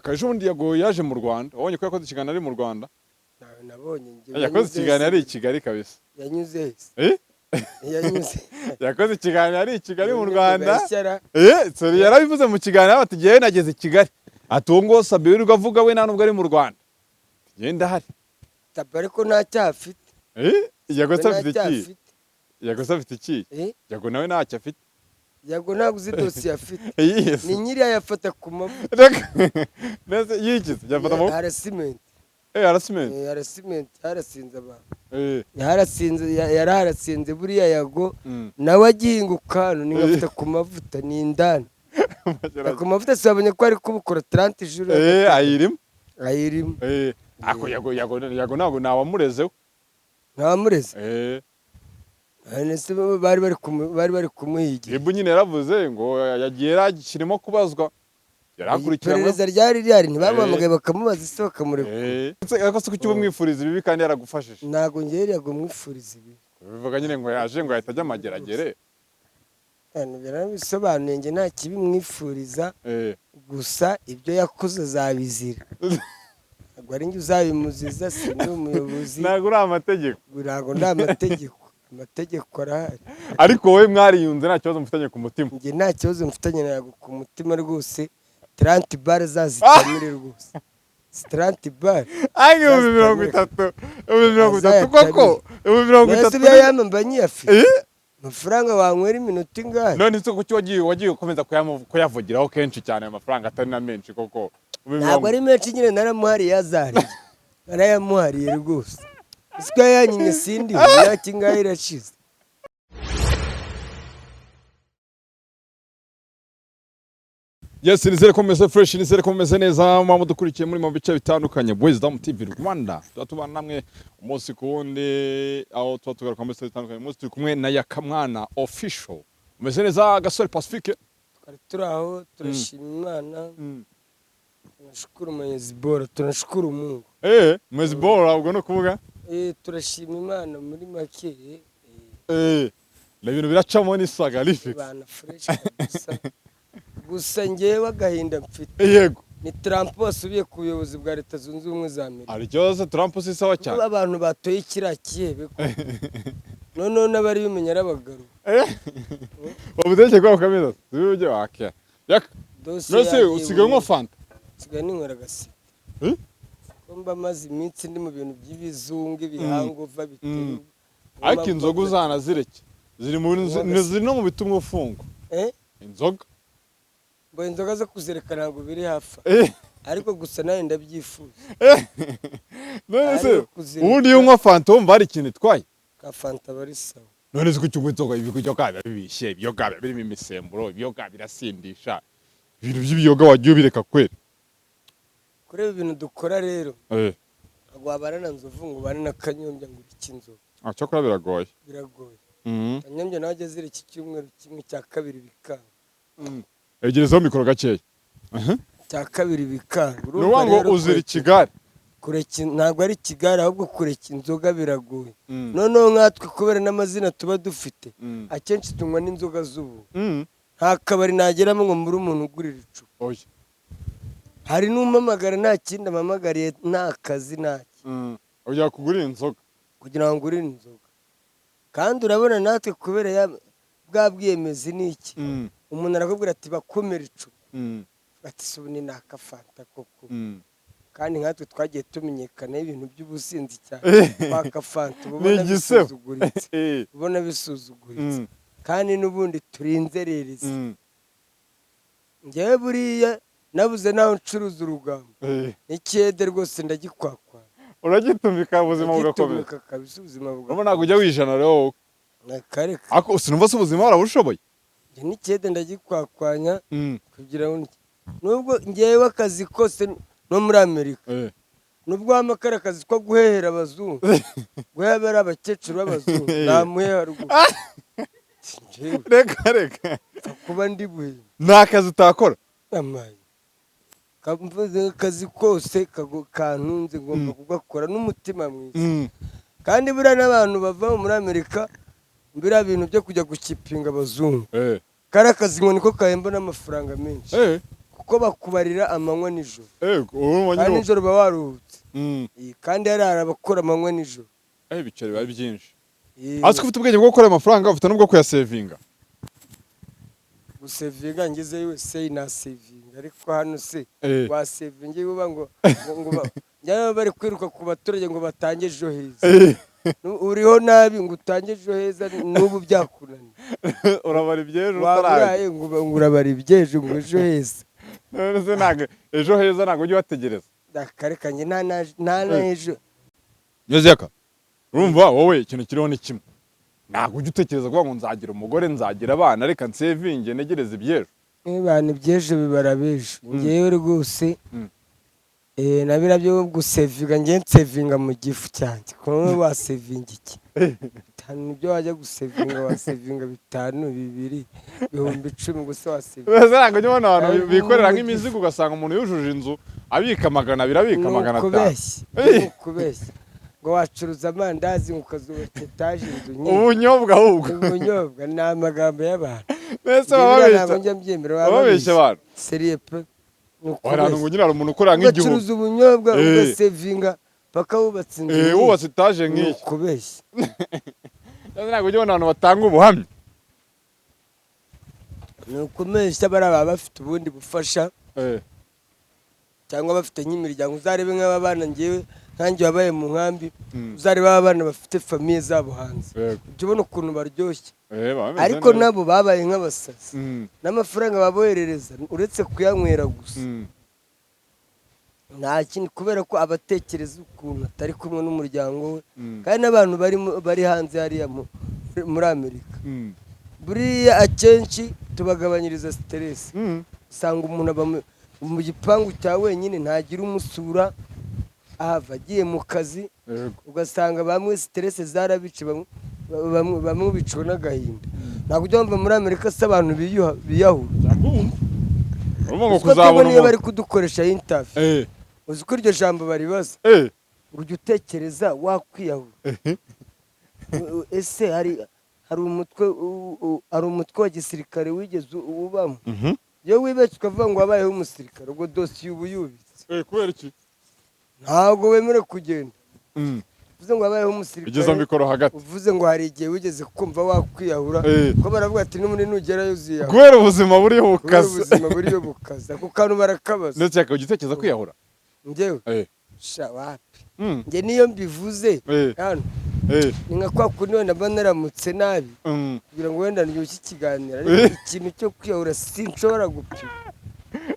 Kajundi yaje mu Rwanda wabonye ko yakoze ikiganiro ari mu Rwanda nabonye yakoze ikiganiro ari i Kigali kabisa yanyuze yanyuze yakoze ikiganiro ari i Kigali mu Rwanda Sori yarabivuze mu kiganiro ati giye nageze i Kigali ati uwo ngo Sabe wirirwa avuga we nta nubwo ari mu Rwanda genda hari tabare ko nta cyafite yagosa afite iki yagosa afite iki yago nawe ntacyo afite yago ntabwo uzi dosiye afite ni nyiriya yafata ku mavuta nese yikize yafata mu harassment harassment harasinze abantu yarasinze buriya yago nawe agihinguka hano ni ngafata ku mavuta ni indani ku mavuta sabonye ko ari kubukora 30 jours ayirimo ako yago ntabwo nawamurezeho ntawamureze nese bari bari kumuhigira ibu nyine yaravuze ngo yagiye yagikirimo kubazwa yarakurikiranwe iperereza ryari ntibamuhamagaye bakamubaza ise bakamurekura ariko se kuki bumwifuriza ibibi kandi yaragufashije ntago ngeri yago mwifuriza ibi bivuga nyine ngo yaje ngo ahita ajya amageragere bisobanuye nge nta kibi mwifuriza gusa ibyo yakoze azabizira ntabwo ari njye uzabimuziza si ndi umuyobozi ntabwo uri amategeko ntabwo ndi amategeko arahari ariko wowe mwariyunze nta kibazo mufitanye ku mutima njye nta kibazo mfitanye nawe ku mutima rwose 30 bar zazitamire rwose 30 bar ariko 30 koko 30 mbese yamamba nyafite amafaranga wanywera iminota ingahe none se kuki wagiye ukomeza kuyavugiraho kenshi cyane amafaranga atari na menshi koko ntabwo ari menshi nyine naramuhariye yazariye narayamuhariye rwose isiko yanyinye sindi yaki ngahe irashize Yes, nizere ko meze fresh, nizere ko meze neza mama dukurikiye muri mu bice bitandukanye Wisdom TV Rwanda. Tubatubana namwe umunsi ku wundi aho tugaruka mu bice bitandukanye. Umunsi turi kumwe na Yakamwana official. Meze neza Gasore Pacifique. Twari turaho turashima Imana. Tunashukuru Mwenyezi Bora, tunashukuru Mungu. Mwenyezi Bora ubwo no kuvuga? Turashima Imana muri make. Na ibintu biracamo nisaga rifite. Bana fresh gusa. Gusa ngewe agahinda mfite yego ni Trump wasubiye ku buyobozi bwa Leta Zunze Ubumwe za Amerika ari cyose Trump si sawa cyane abantu batoye kirakiyebe ko none n'abari bimenya arabagaru babudeke kwa kameza tuje wake yak nose usigaye nko fanta usigaye ninywera gasite komba mazi iminsi ndi mu bintu by'ibizungu ibihangova biteye ariko inzoga uzana zireke ziri no mu bitumwe ufungo inzoga inzoga zo kuzireka ntabwo biri hafi ariko gusa nawe ndabyifuza none se ubundi iyo unywa fanta wumva hari ikintu itwaye ka fanta bari sawa none se kuki unywa inzoga ibyo kabya bibishye ibyo kabya birimo imisemburo ibyo kabya birasindisha ibintu by'ibiyoga wagiye ubireka kwera kureba ibintu dukora rero ntabwo wabana na nzovu ngo ubane na kanyombya ngo urike inzoga cyakora biragoye kanyombya nawe ageze iki cyumweru kimwe cya kabiri bikanga egerezaho mikoro gakeya cya kabiri bikanga urumva ngo uzira Kigali ntabwo ari Kigali ahubwo kureka inzoga biragoye noneho nkatwe kubera n'amazina tuba dufite akenshi tunywa n'inzoga z'ubu nta kabari nageramo ngo mbure umuntu ugurira icupa hari n'umamagara nta kindi amamagariye nta kazi ntaki ujya kugurira inzoga kugira ngo ngurire inzoga kandi urabona natwe kubera bwa bwiyemezi ni iki umuntu arakubwira ati bakomera icupa ati subu ni nakafanta koko kandi nkatwe twagiye tumenyekana ibintu by'ubusinzi cyane bakafanta ubona bisuzuguritse kandi n'ubundi turinzerereza ngewe buriya nabuze naho ncuruza urugamba n'icyede rwose ndagikwakwa uragitumika ubuzima bugakomeza kabisa ubuzima bugakomeza ntabwo ujya wijana rero nakareka ariko sinumva se ubuzima warabushoboye n'icyede ndagikwakwanya kugira ngo nubwo ngewe akazi kose no muri Amerika nubwo wamakara akazi ko guhehera abazungu guhebera abakecuru b'abazungu namuheha rwose reka kuba ndi buhe nta kazi utakora amaye akazi kose kantunze ngomba kugakora n'umutima mwiza kandi buriya n'abantu bava muri Amerika biriya bintu byo kujya gukipinga abazungu kari akazi ngo niko kahemba n'amafaranga menshi kuko bakubarira amanywa nijoro urumva kandi nyine nijoro uba waruhutse. Kandi hari abakora amanywa nijoro. ibiceri biba byinshi. Azi ko ufite ubwenge bwo gukora amafaranga, ufite n'ubwo kuyasevinga. Gusevinga ngeze USA na sevinga, ariko hano se wasevinga uba ngo njya bari kwiruka ku baturage ngo batange ejo heza. Uriho nabi ngo utange ejo heza n'ubu byakunaniye. Urabara ibyejo utaraye ngo urabara ibyejo ngo ejo heza. None se ntago ejo heza ntago ujye wategereza. Ndakarekanye nta ejo. Nyozeka. Urumva wowe ikintu kiriho ni kimwe. Ntago ujye utekereza ko ngo nzagira umugore, nzagira abana, reka nsevinge negereze ibyejo. Abantu ibyejo bibara bejo. Ngewe rwose nabira byo gusevinga ngiye nsevinga mu gifu cyanjye. Kumwe wasevinga iki? Bitanu nibyo wajya gusevinga, wasevinga 5, 2, 10,000 gusa wasevinga. Bese ntago njye ubona abantu bikorera nk'imizigo ugasanga umuntu yujuje inzu abika 200, abika 500. Kubeshya. Ngo wacuruza amandazi ukazubaka etaje inzu nyinshi. Ubunyobwa ahubwo. Ubunyobwa ni amagambo y'abantu. Mbese bababeshya. Babeshya abantu. Seriye pe. Warantu ngo nyira umuntu ukora nk'igihugu. Ugacuruza ubunyobwa ugasevinga paka wubatse inzu. Wubatse etaje nk'iyi. Kubeshya. Ntabwo ujye ubona abantu batanga ubuhamya. Ni ukumeshya baba bafite ubundi bufasha. Cyangwa bafite nk'imiryango, uzarebe nk'aba bana ngewe nkanjye wabaye mu nkambi, uzarebe abana bafite famiye zabo hanze. Ujye ubona ukuntu baryoshye. Ariko nabo babaye nk'abasazi. N'amafaranga baboherereza uretse kuyanywera gusa. Nta kintu, kubera ko abatekereza ukuntu atari kumwe n'umuryango we, kandi n'abantu bari hanze hariya muri Amerika. Buriya akenshi tubagabanyiriza stress. Usanga umuntu aba mu gipangu cya wenyine ntagira umusura, ahava agiye mu kazi, ugasanga bamwe stress zarabice, bamwe bicwa n'agahinda. Ntabwo ujya wumva muri Amerika se abantu biyahura. Urumva kuzabona niyo bari kudukoresha interview. Uzi ko iryo jambo baribaza. Ujya utekereza wakwiyahura. Ese hari umutwe wa gisirikare wigeze ubamo? Iyo wibeshye ukavuga ngo wabayeho umusirikare, ubwo dosiye uba yubitse. Kubera iki? Ntabwo wemere kugenda. Uvuze ngo wabayeho umusirikare, ugeze mikoro hagati. Uvuze ngo hari igihe wigeze kumva wakwiyahura, ko baravuga ati n'umuntu nugerayo uziyahura. Kubera ubuzima buriyo bukaze. Ubuzima buriyo bukaze. Ako kantu barakabaza. Ndetse ukagitekereza kwiyahura. Njyewe sha wapi. Nge niyo mbivuze hano. Ni nka kwa kundi wenda mba naramutse nabi kugira ngo wenda ndyushye ikiganiro, ariko ikintu cyo kwiyahura sinshobora gupima.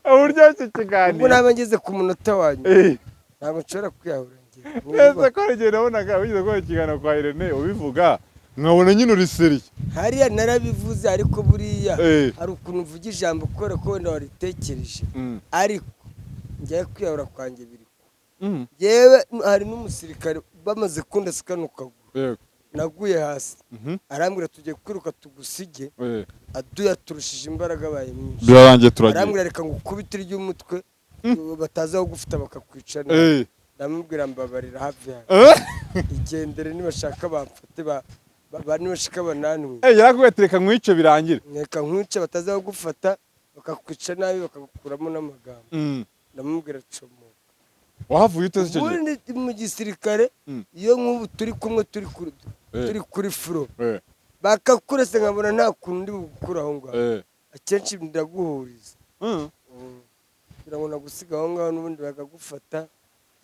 Uburyo kikiganiro ubwo naba ngeze ku munota wanyu ntabwo nshobora kwiyahura njye. Ese ko rege nabonaga wize ko ikiganiro kwa Irene ubivuga nkabona nyine uri seriye. Hariya narabivuze, ariko buriya hari ukuntu uvuga ijambo kubera ko wenda waritekereje, ariko njye kwiyahura kwanjye biri yewe. Hari n'umusirikare bamaze kundasika nukagura, naguye hasi, arambwira tugiye kwiruka tugusige, aduya turushije imbaraga abaye mwinshi. Byarangiye turagiye. Arambwira reka ngukubite ry'umutwe batazaho gufata bakakwica. Ndamubwira mbabarira hafi yawe, igendere, nibashaka bamfate, nibashaka bananwe. Yarakubwiye ati reka nkwice birangire. Reka nkwice batazaho gufata bakakwica nabi bakagukuramo n'amagambo. Ndamubwira como. Wahavuye uteze icyo gihe? Ubundi mu gisirikare iyo nk'ubu turi kumwe turi kuri furo, bakakurese nkabona nta kuntu ndi bugukura aho ngaho, akenshi ndaguhuriza kugira ngo nagusiga aho ngaho, n'ubundi bakagufata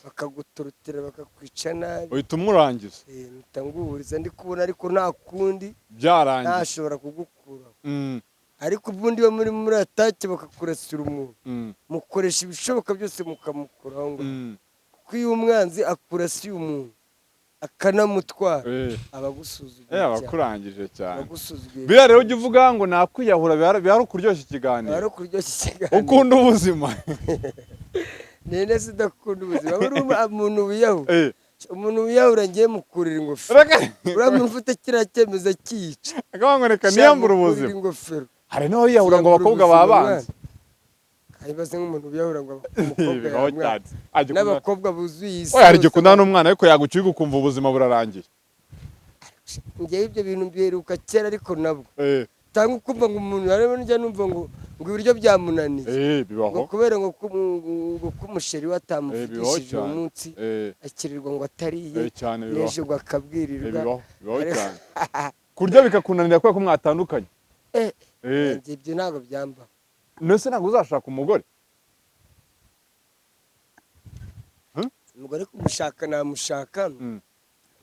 bakagutorotera bakakwica nabi. Uhita umurangiza. Mpita nguhuriza ndi kubona, ariko nta kundi byarangiye ntashobora kugukuraho. Ariko ubundi iyo muri atake bakakurasira umuntu, mukoresha ibishoboka byose mukamukuraho ngaho, kuko iyo umwanzi akurasiye umuntu akanamutwara abagusuzuguye, abakurangije cyane. Biriya rero ujya uvuga ngo nakwiyahura, bihari ukuryoshya ikiganiro. Bihari ukuryoshya ikiganiro. Ukunda ubuzima. Nene sidakunda ubuzima. Umuntu wiyahura, umuntu wiyahura ngiye mukurira ingofero. Uriya muntu ufite kiriya cyemezo cyica. Akavuga reka niyambure ubuzima. Ingofero. Hari n'aho yiyahura ngo abakobwa babanze. Kayibaze nk'umuntu wiyahura ngo umukobwa yamwanze. N'abakobwa buzuye isi. Hari igihe ukundana n'umwana ariko yaguciye ukumva ubuzima burarangiye. Ngewe ibyo bintu mbiheruka kera, ariko nabwo tanga ukumva ngo umuntu yareba, njya numva ngo ngo ibiryo byamunaniye bibaho ngo kubera ngo kumusheri watamuvugishije uwo munsi akirirwa ngo atariye neje ngo akabwirirwa bibaho cyane kurya bikakunanira kubera ko mwatandukanye ibyo ntabwo byambaho. nese ntabwo uzashaka umugore umugore kumushaka namushaka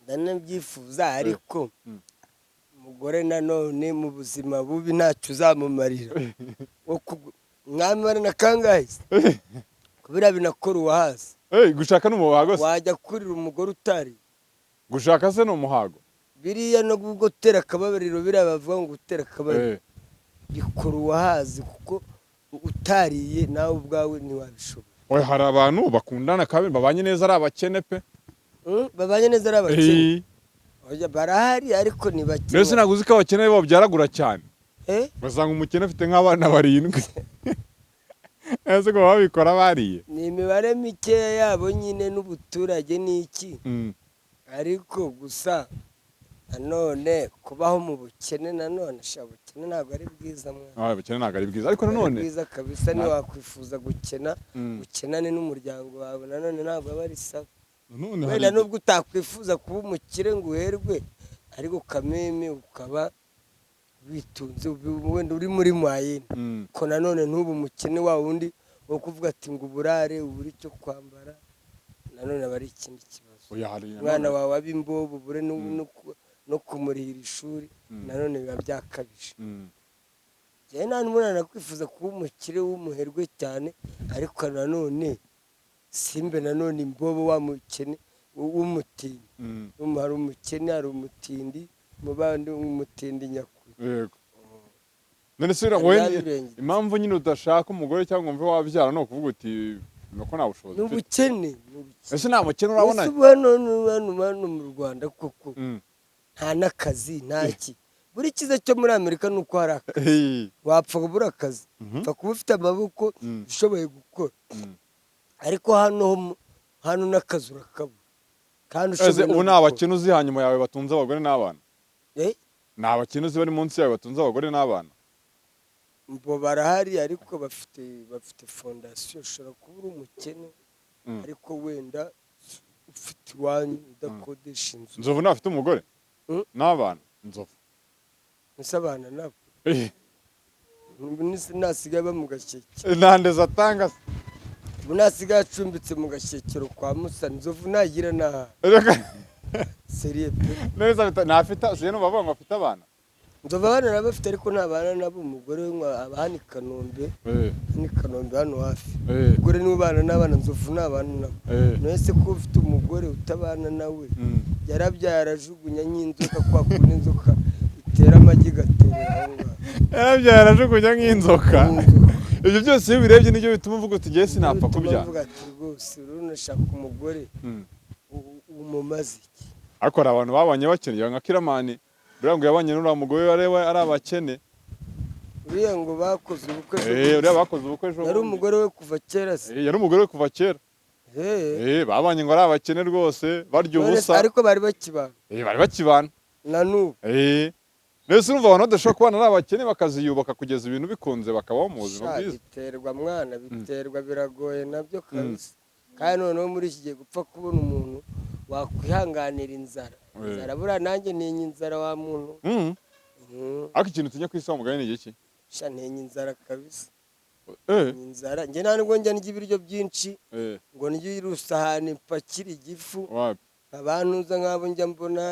ndanabyifuza ariko umugore nanone mu buzima bubi ntacyo uzamumarira mwamara na kangahe kubera binakora uwahazi gushaka n'umuhago se wajya kurira umugore utari gushaka se n'umuhago biriya no gutera akababariro biriya bavuga ngo gutera akabariro bikora uwahazi kuko utariye nawe ubwawe ntiwabishobora. hari abantu bakundana kandi babanye neza ari abakene pe babanye neza ari abakene barahari ariko ni bake. mbese ntabwo uzi ko abakene babyaragura cyane basanga umukene afite nk'abana 7 ese ko babikora bariye ni imibare mikeya yabo nyine n'ubuturage n'iki ariko gusa nanone kubaho mu bukene nanone ubukene ntabwo ari bwiza ubukene ntabwo ari bwiza ariko nanone bwiza kabisa niyo wakwifuza gukenane n'umuryango wawe nanone ntabwo aba ari sawa. wenda nubwo utakwifuza kuba umukire ngo uherwe ariko kameme ukaba witunze wenda uri muri mwayene ko nanone ntuba umukene wa wundi wo kuvuga ati ngo uburare ubure icyo kwambara nanone aba ari ikindi kibazo. umwana wawe ab'imbobo ubure no kumurihira ishuri nanone biba byakabije. njyewe nta n'umwana nakwifuza kuba umukire w'umuherwe cyane ariko nanone simbe nanone imbobo wa mukene w'umutindi hari umukene hari umutindi mu bandi umutindi nyakuri. yego none se impamvu nyine udashaka umugore cyangwa umve wabyara no kuvuga uti nuko nta bushobozi n'ubukene ese nta mukene urabona hano mu Rwanda koko nta n'akazi ntaki buri kiza cyo muri Amerika nuko hari akazi wapfa kubura akazi upfa kuba ufite amaboko ushoboye gukora ariko hano n'akazi urakabura kandi ushoboye ubu nta bakene uzi hanyuma yawe batunze abagore n'abana nta bakene uzi bari munsi yawe batunze abagore n'abana bo barahari ariko bafite fondasiyo ushobora kuba uri umukene ariko wenda ufite iwanyu udakodesha inzu. Nzovu ntafite umugore n'abana Nzovu ese abana nabo nasigaye ba mu Gashyekero ntandeza atanga se ubu nasigaye acumbitse mu Gashyekero kwa Musa Nzovu nagira naha seriye pe neza ntafite usiye no bavuga ngo afite abana Nzovu abana nabafite ariko ntabana nabo umugore we abahani Kanombe ni Kanombe hano hafi umugore niwe bana n'abana Nzovu n'abana nabo nese ko ufite umugore utabana nawe yarabyarajugunya nk'inzoka kwa kundi inzoka itera amagi gaterera aho yarabyarajugunya nk'inzoka ibyo byose iyo birebye nibyo bituma uvuga uti ngiye sinapfa kubyara uvuga ati rwose urunashaka umugore umumaze iki ariko hari abantu babanye bakene nka Kiramani buriya ngo yabanye n'uriya mugore ari abakene uriya ngo bakoze ubukwe uriya bakoze ubukwe ejo yari umugore we kuva kera se yari umugore we kuva kera babanye ngo ari abakene rwose barya ubusa ariko bari bakibana na n'ubu mbese urumva abantu badashobora kubana ari abakene bakaziyubaka kugeza ibintu bikunze bakabaho mu buzima bwiza biterwa mwana biterwa biragoye nabyo kabisa kandi noneho muri iki gihe gupfa kubona umuntu wakwihanganira inzara buriya nanjye ntinya inzara wa muntu ariko ikintu utinya ku isi wa mugani ni igiki ntinya inzara kabisa inzara njye nta nubwo njya ndya ibiryo byinshi ngo ndye irusahani mpakire igifu abantu uza nk'abo njya mbona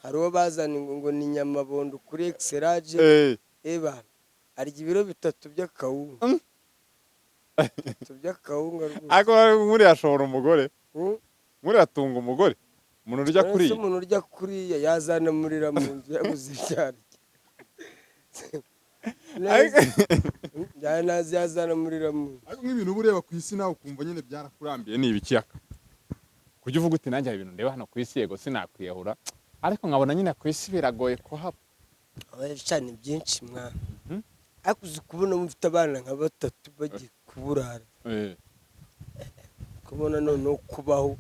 hari uwo bazana ngo ni nyamabondo kuri Excelage arya ibiro 3 by'akawunga ariko muri yashobora umugore muri yatunga umugore umuntu urya kuriya yazanamurira mu nzu yabuze icyari yazanamurira mu nzu ariko nk'ibintu uba ureba ku isi nawe ukumva nyine byarakurambiye ni ibikiyaka kujya uvuga uti nanjye hari ibintu ndeba hano ku isi yego sinakwiyahura ariko nkabona nyine ku isi biragoye kuhaba cyane byinshi mwana ariko uzi kubona mufite abana nka 3 bagiye kuburara kubona noneho kubaho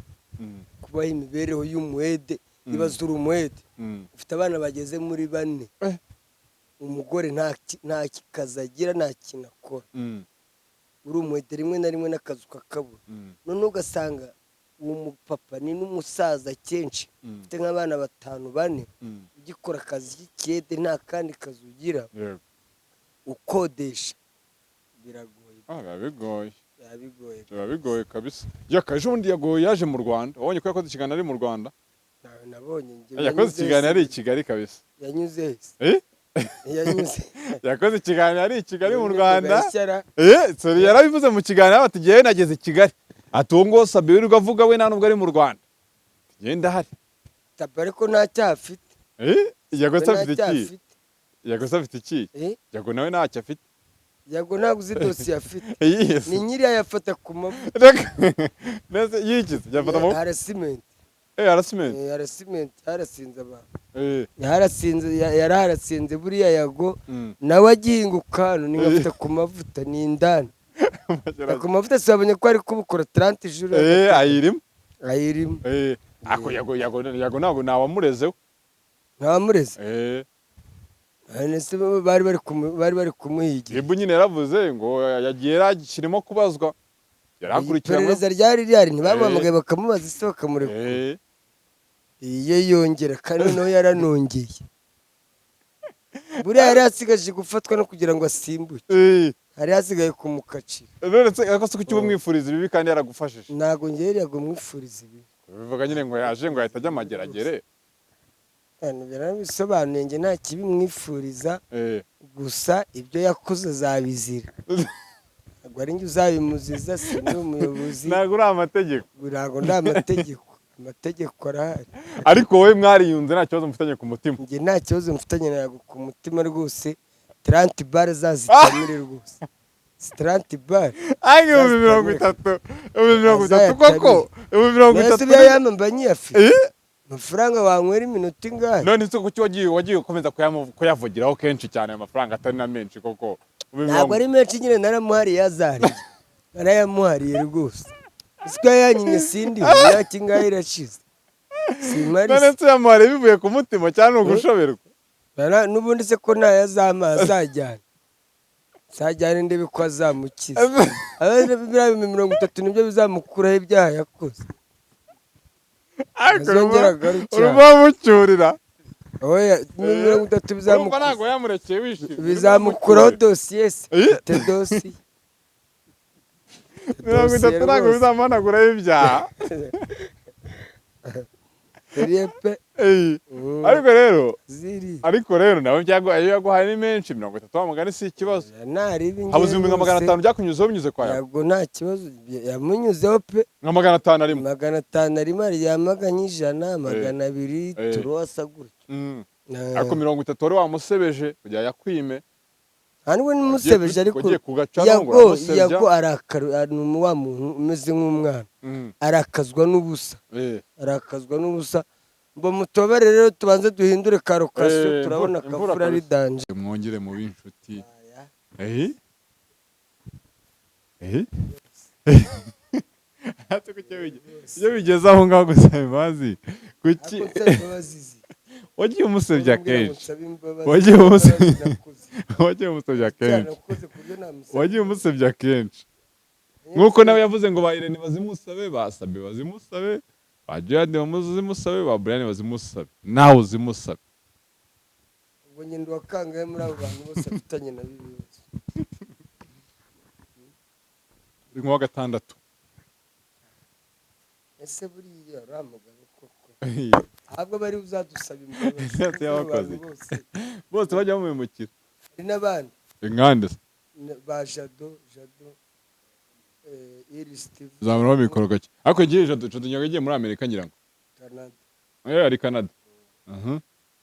imibereho y'umuhede ibaza uri umuhede ufite abana bageze muri 4 umugore nta kazi agira, nta kintu akora, uri umuhete rimwe na rimwe n'akazi ukakabura, noneho ugasanga uwo mupapa ni n'umusaza kenshi ufite nk'abana 5 4 ugikora akazi k'ikiyede nta kandi kazi ugira, ukodesha, biragoye. biba bigoye kabisa. Ejo bundi yaje mu Rwanda, wabonye ko yakoze ikiganiro ari mu Rwanda? Nabonye yakoze ikiganiro ari i Kigali kabisa. Yanyuze yakoze ikiganiro ari i Kigali mu Rwanda. Sorry, yarabivuze mu kiganiro ati ngewe nageze i Kigali, ati uwo ngo Sabe wirirwa avuga we nta nubwo ari mu Rwanda, ngenda hari Sabe ariko nta cyaha afite. Yago afite iki? Yago nawe ntacyo afite. Yago ntabwo uzi dosiye afite. Ni nyiri yafata ku mavuta. Nese yikize yafata mu harassment. Harassment harasinze abantu. Yarasinze buriya Yago nawe agihinguka hano ni ngafata ku mavuta ni indani. Ku mavuta sabonye ko ari kubukora 30 jours. Ayirimo. Ako Yago ntabwo nawamurezeho. Ntawamureze. Nese bari bari kumuhigira. Ibu nyine yaravuze ngo yagiye kirimo kubazwa. Yarakurikirana. Perereza ryari ntibamuhamagaye bakamubaza ise bakamurekura. Iyo yongera kandi no yaranongeye. Buriya yari asigaje gufatwa no kugira ngo asimbuke. Hari hasigaye kumukacira. None se akose kuki bumwifuriza ibi kandi yaragufashije? Ntago ngeri yagumwifuriza ibi. Bivuga nyine ngo yaje ngo ahita ajya amageragere. Bisobanuye nge nta kibi mwifuriza, gusa ibyo yakoze azabizira. Ntabwo ari njye uzabimuziza, si ni umuyobozi. Ntabwo uri amategeko. Ntabwo ndi amategeko. Amategeko arahari. Ariko wowe mwariyunze nta kibazo mufitanye ku mutima? Nge nta kibazo mfitanye nawe ku mutima rwose. 30 bar zazitamire rwose. 30 bar. Ange 30. 30 koko. 30. Nese yamamba nyafite. Amafaranga wanywera iminota ingahe? None se kuki wagiye ukomeza kuyavugiraho kenshi cyane amafaranga atari na menshi koko? Ntabwo ari menshi nyine naramuhariye yazariye. Narayamuhariye rwose. Isiko yanyinye sindi yaki ngahe irashize. Simari. None se yamuhariye bivuye ku mutima cyane ugushoberwa. Nubundi se ko ntayazama azajyana. Sajyane ndebe ko azamukiza. Abana 30 nibyo bizamukuraho ibyaha yakoze. Urubamucyurira. Oya 30 bizamukura. Ntabwo yamurekeye wishimye. Bizamukuraho dosiye se. Te dosiye. 30 ntabwo bizamanaguraho ibyaha. Ariko rero nawe iyo yaguhaye ni menshi 30 wamugani si ikibazo. Habuze 500 byakunyuzeho binyuze kwa Yago. Yago nta kibazo yamunyuzeho pe. Nka 500 arimo. 500 arimo yamaganye 100 200 turwasa gutyo. Ariko 30 wari wamusebeje kujya yakwime. Haniwe nimusebeje ariko Yago arakara wa muntu umeze nk'umwana. Arakazwa n'ubusa. Arakazwa n'ubusa. Mbo mutobere rero tubanze duhindure karokasiyo turabona kafura ari danje. Mwongere mu binshuti. Ate kucyo bigeze aho ngaho gusaba imbabazi. Kuki wagiye umusebya kenshi? Wagiye umusebya kenshi. Nkuko nawe yavuze ngo ba Irene bazimusabe, basabe bazimusabe, ba Jade bazimusabe, ba Brian bazimusabe, nawe uzimusabe. Ubwo nyine wakangaye muri abo bantu bose afitanye na bibizo. Uri wa gatandatu. Ese buriya ramugabo koko. Ahubwo bari uzadusaba imbabazi. Bose bajya mu mukira. Ari nabandi. Ingande. Ba Jado. Steve. Zamura mikoro gake. Ariko giye Jado nyagiye muri Amerika ngira ngo. Canada. Ari Canada.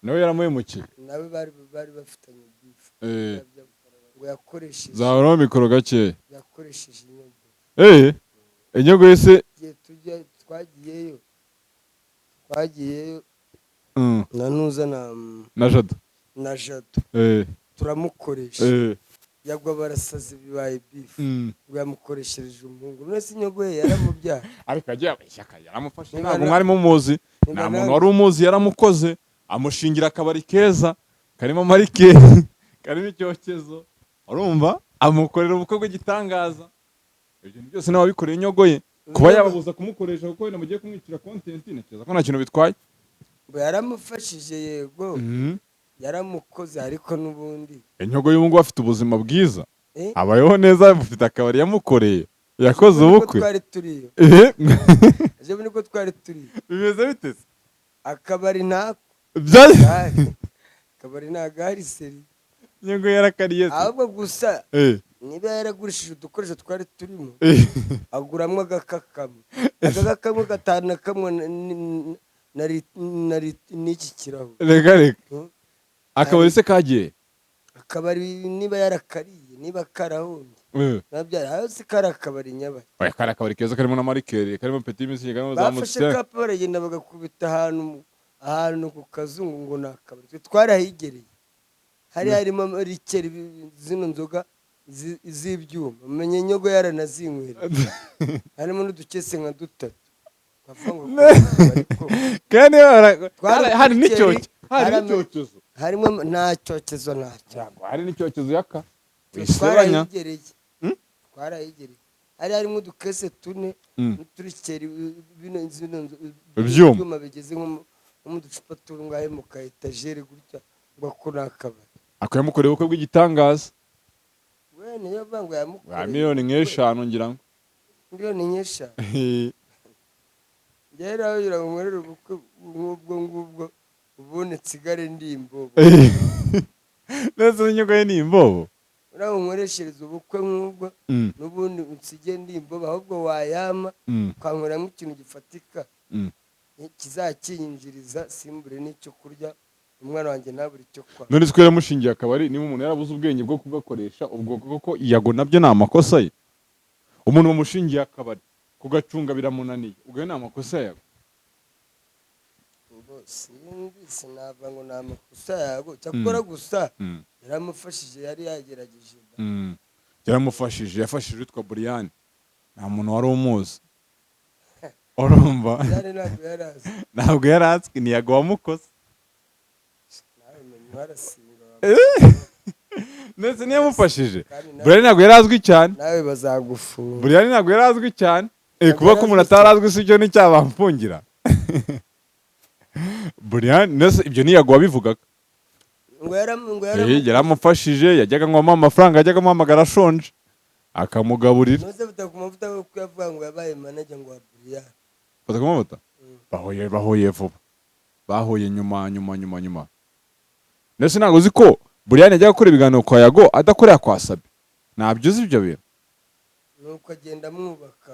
Nawe yaramuhemukiye. Nawe bari bafitanye beef. Ngo yakoresheje. Zamura mikoro gake. Yakoresheje inyogo. Inyogo yese twagiyeyo nanuza na Jado. Turamukoresha. Yagwa barasaze bibaye beef. Ngo yamukoreshereje umuhungu. None se inyogo ye yaramubyaha. Ariko agiye ishyaka yaramufashe. Ntabwo mwari mumuzi. Nta muntu wari umuzi yaramukoze. Amushingira akabari keza karimo marike karimo icyokezo urumva amukorera ubukwe bw'igitangaza ibyo byose nawe wabikoreye inyogo ye kuba yababuza kumukoresha kuko wenda mugiye kumwicira content ntekereza ko nta kintu bitwaye yaramufashije yego yaramukoze ariko n'ubundi inyogo y'ubu ngubu afite ubuzima bwiza abayeho neza bufite akabari yamukoreye yakoze ubukwe twari turiyo ejo niko twari turiyo bimeze bite se akabari ntako akabari ntago hari seri inyogo yarakariye se ahubwo gusa niba yaragurishije udukoresho twari turimo aguramwo agakakamwe agakakamwe gatanu na kamwe n'iki kirahure reka akabari se kagiye akabari niba yarakariye niba karahombye nabyara hasi kari akabari nyabari oya kari akabari keza karimo na marikeri karimo petit music karimo za bafashe kapa baragenda bagakubita ahantu ku kazungu ngo ni akabari twe twarahigereye hari harimo marikeri zino nzoga z'ibyuma umenye inyogo yaranazinywera harimo n'udukese nka dutatu kandi hari n'icyokezo harimo nta cyokezo ntacyo hari n'icyokezo yaka twarahigereye hari harimo udukese tune n'uturikeri ibyuma ibyuma bigeze nko mu ducupa tungahe mu ka etajeri gutya ngo ko ni akabari ako yamukoreye ubukwe bw'igitangaza we niyo vango yamukoreye miliyoni nk'eshanu ngira ngo miliyoni nk'eshanu njyewe nawe ngira ngo nkorere ubukwe nk'ubwo ngubwo ubundi nsigare ndi imbobo neza inyogo ye ni imbobo uriya nkoreshereza ubukwe nk'ubwo n'ubundi nsige ndi imbobo ahubwo wayama ukankoreramo ikintu gifatika kizakinyinjiriza simbure n'icyo kurya umwana wanjye ntabure icyo kwa none twe yaramushingiye akabari niba umuntu yarabuze ubwenge bwo kugakoresha ubwo koko yago nabyo ni amakosa ye umuntu wamushingiye akabari kugacunga biramunaniye ubwo ni amakosa yago sinava ngo ni amakosa yago cyakora gusa yaramufashije yari yagerageje yaramufashije yafashije witwa Brian nta muntu wari umuzi urumva ntabwo yari azwi ni yago wamukoze ndetse niyo yamufashije Brian ntabwo yari azwi cyane nawe bazagufunga Brian ntabwo yari azwi cyane kuba ko umuntu atari azwi si byo n'icyabamfungira Brian nese ibyo ni yago wabivugaga ngo yaramufashije yajyaga nkwamo amafaranga yajyaga amuhamagara ashonje akamugaburira nose bita ku mavuta yo kuyavuga ngo yabaye manager ngo wa Brian fata ku mavuta bahuye vuba bahuye nyuma nese ntabwo uzi ko Brian yajyaga gukora ibiganiro kwa yago adakorera kwa Sabi ntabyo uzi ibyo bintu nuko agenda amwubaka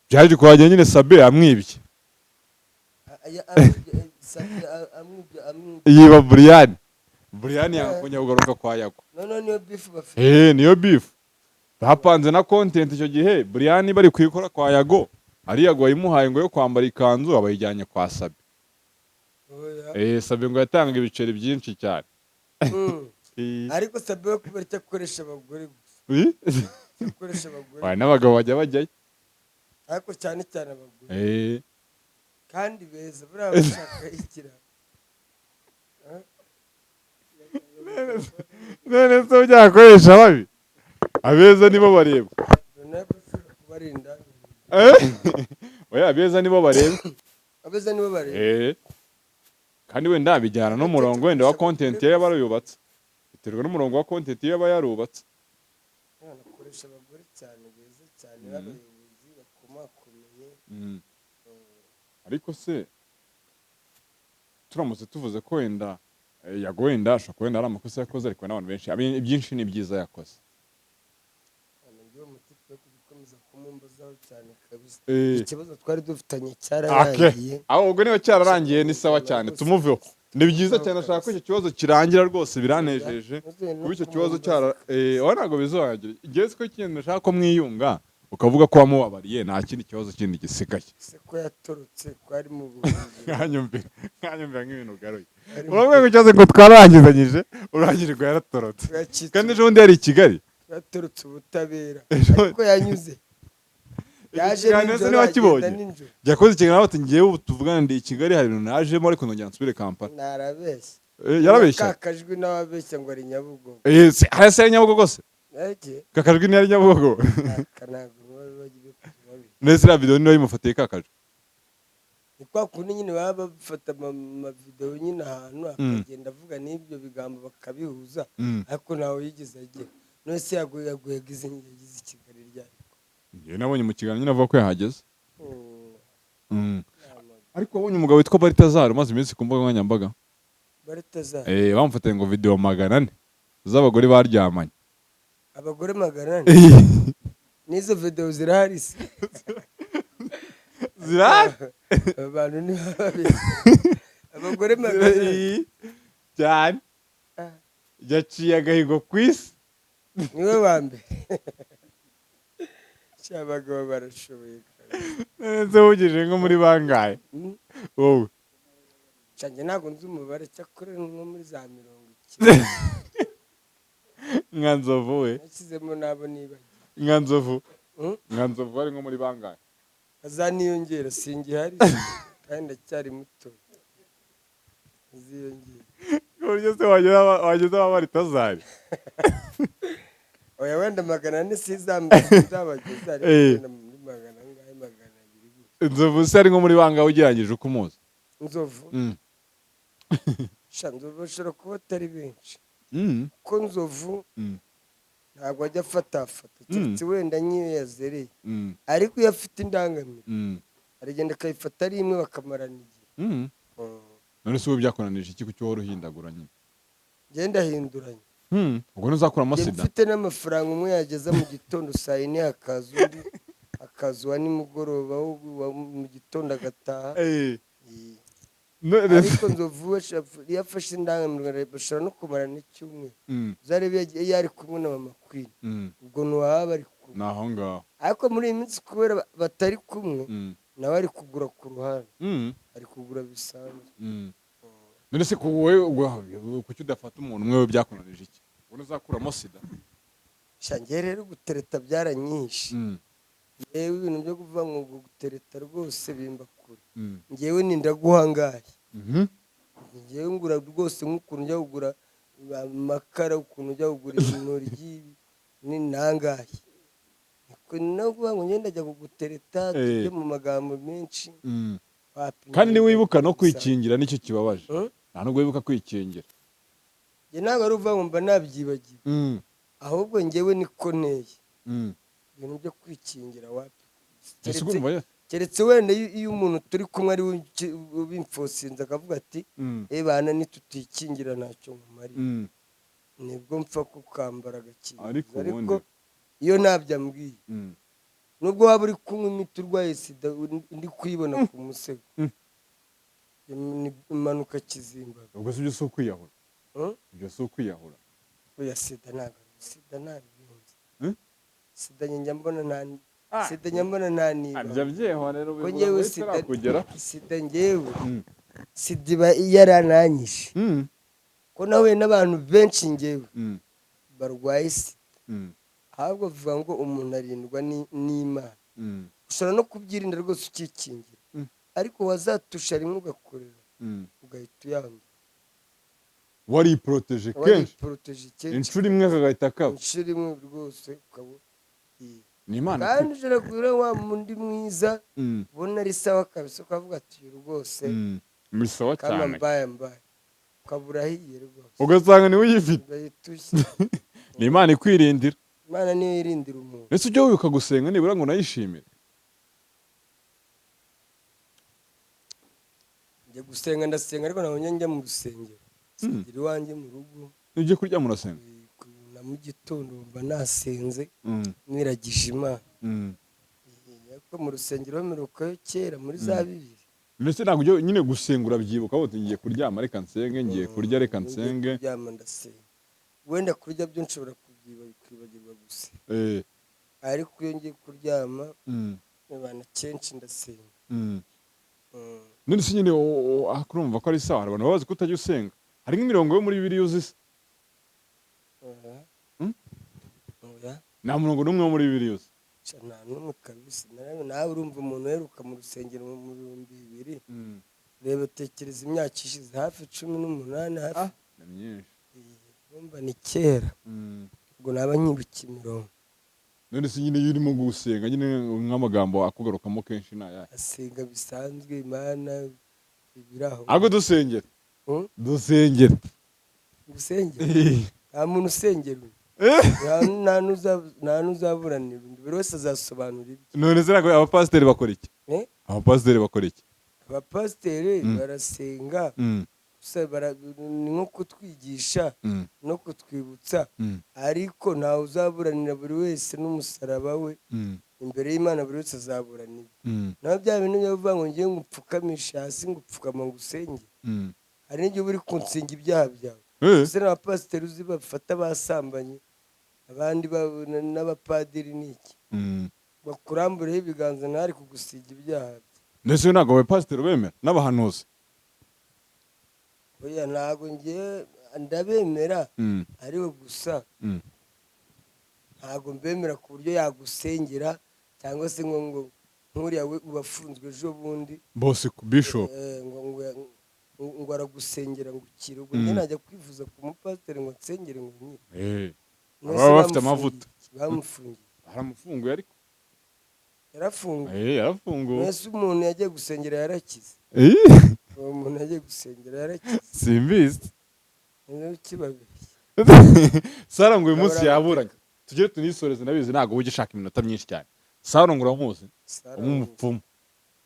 byaje kuhagera nyine Sabi amwibye yiba Brian yakongera kugaruka kwa yago niyo beef bafite niyo beef bapanze na content icyo gihe Brian bari kwikora kwa yago ari yago wayimuhaye ngo yo kwambara ikanzu abayijyanye kwa Sabi Sabi ngo yatanga ibiceri byinshi cyane ariko Sabi we kubera icyo akoresha abagore gusa n'abagabo bajya bajyayo ariko cyane abagore kandi beza buriya bashaka igira none se byakoresha babi abeza nibo bareba abeza nibo bareba kandi wenda bijyana n'umurongo wenda wa content ye yaba yarubatse biterwa n'umurongo wa content ye yaba yarubatse akoresha abagore cyane beza cyane b'abayobozi bakomakomeye ariko se turamutse tuvuze ko wenda yago wenda ashobora kuba wenda ari amakosa yakoze ariko n'abantu benshi ibyinshi ni byiza yakoze ikibazo twari dufitanye cyararangiye aho ubwo niba cyararangiye ni sawa cyane tumuveho ni byiza cyane ashaka ko icyo kibazo kirangira rwose biranejeje kuba icyo kibazo ntabwo bizorangira igihe ko ikintu nashaka ko mwiyunga ukavuga ko wamubabariye nta kindi kibazo kindi gisigaye se ko yatorotse ko ari mu buhungiro nkanyumvira nk'ibintu ugaruye uravuga ngo ikibazo ngo twararangizanyije urangirwa yaratorotse kandi ejo bundi yari i Kigali yatorotse ubutabera ariko yanyuze yaje nijoro agenda nijoro yakoze ikiganiro ati ngewe ubu tuvugana ndi i Kigali hari ibintu najemo ariko nongera nsubire Kampala narabeshye yarabeshya kakajwi n'ababeshya ngo ari Nyabugogo hasi ari Nyabugogo se kakajwi ni ari Nyabugogo nese iriya video niyo yimufatiye kakajwi ni kwa kundi nyine baba bafata amavidewo nyine ahantu akagenda avuga n'ibyo bigambo bakabihuza ariko ntawe yigeze agera none se yagize i Kigali ryari njyewe nabonye mu kiganiro nyine avuga ko yahageze ariko wabonye umugabo witwa Baritazari umaze iminsi ku mbuga nkoranyambaga Baritazari bamufatiye ngo video 400 z'abagore baryamanye abagore 400 n'izo video zirahari se zirahari abantu ni abagore 400 cyane yaciye agahigo ku isi niwe wa mbere cyabagabo barashoboye nese wugije nko muri bangahe wowe cyane ntabwo nzi umubare cyakora nko muri za 90 nka Nzovu we nashyizemo nabo nibagiwe nka Nzovu ari nko muri bangahe azaniyongera singihari kandi ndacyari muto aziyongera uburyo se wageze aho Baritazari oya wenda 400 sizabageza ariko wenda muri 200 Nzovu se ari nko muri bangahe ugereranyije uko umuzi Nzovu Nzovu bashobora kuba atari benshi ko Nzovu ntabwo ajya afata keretse wenda nk'iyo yazereye ariko iyo afite indangamiro aragenda akayifata ari imwe bakamarana igihe none se ubu byakonanije iki kucyo wari uhindagura nyine ngenda ahinduranye ubwo ntuzakuramo sida mfite n'amafaranga umwe yageza mu gitondo saa 4 hakaza undi akaza uwa nimugoroba mu gitondo agataha ariko Nzovu iyo afashe indangamiro bashobora no kumarana icyumweru uzarebe iyo ari kumwe na mama Queen ubwo ntiwaba ari kumwe naho ngaho ariko muri iyi minsi kubera batari kumwe nawe ari kugura ku ruhande ari kugura bisanzwe none se wowe kuki udafata umuntu umwe we byakunanije iki ubwo uzakuramo sida shangiye rero gutereta byaranyinshi yewe ibintu byo kuvuga ngo gutereta rwose bimba kure ngewe nindaguhangaye ngewe ngura rwose nk'ukuntu ujya kugura amakara ukuntu ujya kugura intoryi n'intangaye no kuvuga ngo ngenda ajya kugutereta tujye mu magambo menshi kandi niwibuka no kwikingira nicyo kibabaje nta nubwo wibuka kwikingira njye ntabwo ari uvuga ngo mba nabyibagiwe ahubwo ngewe niko nteye ibintu byo kwikingira wapi keretse wenda iyo umuntu turi kumwe ari ubimfosinze akavuga ati bana nitutikingira ntacyo nkumariye nibwo mpfa kukambara agakingirizo ariko iyo ntabyo ambwiye nubwo waba uri kunywa imiti urwaye sida ndi kuyibona ku musego impanuka kizimbaga ubwo si ibyo si ukwiyahura ibyo si ukwiyahura oya sida ntabwo sida ntabibinze sida njya mbona nta niba arya byeho rero ko ngewe sida ngewe sida iba yarananyishe ko nahuye n'abantu benshi ngewe barwaye sida ahubwo bivuga ngo umuntu arindwa n'Imana ushobora no kubyirinda rwose ukikingira ariko wazatusha rimwe ugakorera ugahita uyandura wariporoteje kenshi inshuro imwe kagahita kaba inshuro imwe rwose ukaba ni Imana kandi ushobora kubura wa mundi mwiza ubona ari sawa kabisa ukavuga ati rwose ni sawa cyane kama mbaye ukabura ahiye rwose ugasanga niwe uyifite ni Imana ikwirindira Imana niyo yirindira umuntu ese ujya wibuka gusenga nibura ngo unayishimire njya gusenga ndasenga ariko ntabwo njya mu rusengero nsengera iwanjye mu rugo ujye kurya mu rasenga na mu gitondo mba nasenze mwiragije Imana ariko mu rusengero bamerukayo kera muri za 2000 ndetse ntabwo ujya nyine gusenga urabyibuka wote ngiye kuryama reka nsenge ngiye kurya reka nsenge kuryama ndasenga wenda kurya byo nshobora kwibagirwa gusa ariko iyo ngiye kuryama abantu kenshi ndasenga none se nyine kurumva ko ari sawa hari abantu bazi ko utajya usenga hari nk'imirongo yo muri Bibiliya uzi se nta murongo n'umwe wo muri Bibiliya uzi nta n'umwe kabisa nawe urumva umuntu uheruka mu rusengero mu 2000 reba tekereza imyaka ishize hafi 18 hafi ni myinshi. Urumva ni kera ubwo naba nkibuka imirongo. None se nyine iyo urimo gusenga nyine nk'amagambo akugarukamo kenshi naya asenga bisanzwe Imana ibiraho ahubwo dusengera dusengera nta muntu usengera nta n'uzaburanira undi buri wese azasobanura ibye. none se abapasiteri bakora iki? Abapasiteri bakora iki? Abapasiteri barasenga ni nko kutwigisha no kutwibutsa ariko ntawe uzaburanira buri wese n'umusaraba we imbere y'Imana buri wese azaburanira. naho bya bintu byo kuvuga ngo ngiye ngupfukamisha hasi ngupfukama ngo usenge hari n'igihe uri kunsenga ibyaha byawe. ese n'abapasiteri uzi bafata basambanye abandi n'abapadiri n'iki bakurambureho ibiganza ntari kugusiga ibyaha bye. ndetse ntabwo abapasiteri bemera n'abahanuzi? oya ntabwo ngiye ndabemera ariko gusa ntabwo mbemera ku buryo yagusengera cyangwa se ngo nk'uriya wafunzwe ejo bundi bose ku bishop ngo aragusengera ngo ukire ubwo njye najya kwivuza ku mupasiteri ngo nsengere ngo nkire. baba bafite amavuta bamufungiye baramufunguye ariko yarafunguye yarafunguwe. mwese umuntu yagiye gusengera yarakize uwo muntu yagiye gusengera yarakize simbizi ukibabeshya. Sara ngo uyu munsi yaburanye tugere tunisoreze nabizi ntabwo ujya ushaka iminota myinshi cyane. Sara ngo uramuzi umupfumu?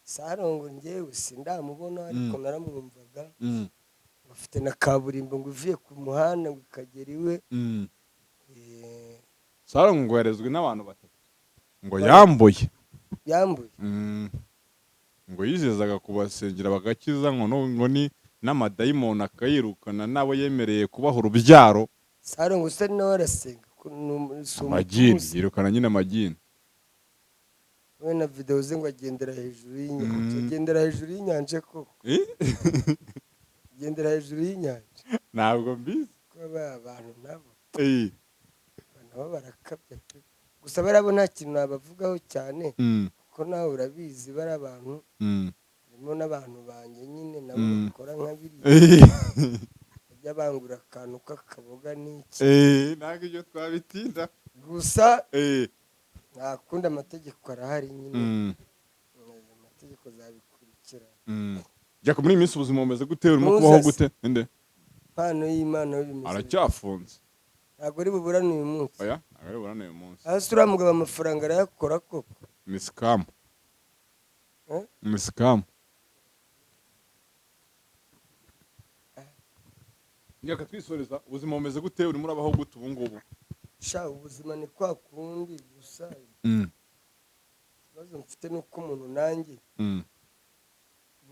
Sarongo njyewe sindamubona ariko naramwumvaga bafite na kaburimbo ngo uvuye ku muhanda ngo ikagera iwe. Sara ngo yarezwe n'abantu batatu ngo yambuye ngo yizezaga kubasengera bagakiza ngo ni n'amadayimoni akayirukana nabo yemereye kubaha urubyaro. Sarongo se nawe arasenga amagini yirukana nyine amagini. we na video ze ngo agendera hejuru y'inyanja agendera hejuru y'inyanja koko agendera hejuru y'inyanja ntabwo mbizi ko abantu nabo barakabya gusa barabo nta kintu nabavugaho cyane kuko nawe urabizi bari abantu harimo n'abantu banjye nyine nabo bakora nka biriya bajya bangura akantu k'akaboga n'iki ntabwo ibyo twabitinda gusa ntakunda amategeko arahari nyine amategeko zabikurikira. Jya muri iyi minsi ubuzima bumeze gute urimo kubaho gute? Inde impano y'Imana bimeze aracyafunze ntabwo ari buburane uyu munsi. oya ntabwo ari buburane uyu munsi. hasi uramugaba amafaranga arayakora koko misikamu misikamu njyaka twisoreza ubuzima bumeze gute urimo urabaho gute ubu ngubu? sha ubuzima ni kwa kundi gusa ikibazo mfite nuko umuntu nanjye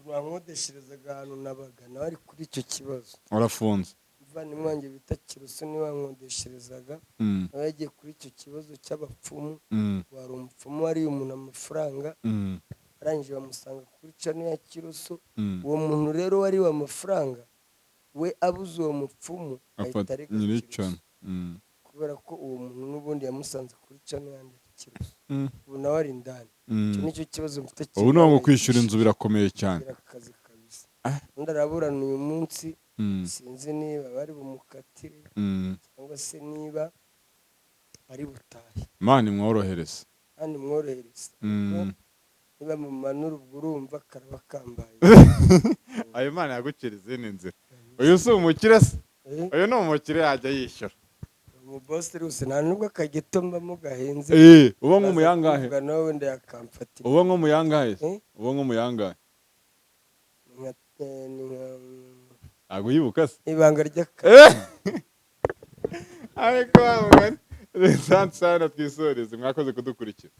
wankodesherezaga ahantu nabaga nawe ari kuri icyo kibazo urafunze. muvandimwe wanjye bita Kirusu niwe wankodesherezaga nawe yagiye kuri icyo kibazo cy'abapfumu wari umupfumu wariye umuntu amafaranga arangije bamusanga kuri cano ya Kirusu. uwo muntu rero wariwe amafaranga we abuze uwo mupfumu ahita areka Kirusu kubera ko uwo muntu n'ubundi yamusanze kuri cano yandi Kirusu ubu nawe ari indani. icyo nicyo kibazo mfite cyane. ubu niba ngo kwishyura inzu birakomeye cyane akazi kabisa. undi araburana uyu munsi sinzi niba bari bumukatire cyangwa se niba ari butahe. Imana imworohereze kandi mworohereze niba mumanura ubwo urumva karaba kambaye. ayo Imana yagukereze n'inzira. uyu si umukire se? uyu ni umukire yajya yishyura umubosi rwose nta nubwo akageto mbamo gahenze. uba nko mu yangahe? nawe wenda yakamfatira. uba nko mu yangahe? uba nko mu yangahe? ntabwo yibuka se? ibanga ry'akazi. ariko mugani resanse sana twisoreze mwakoze kudukurikira.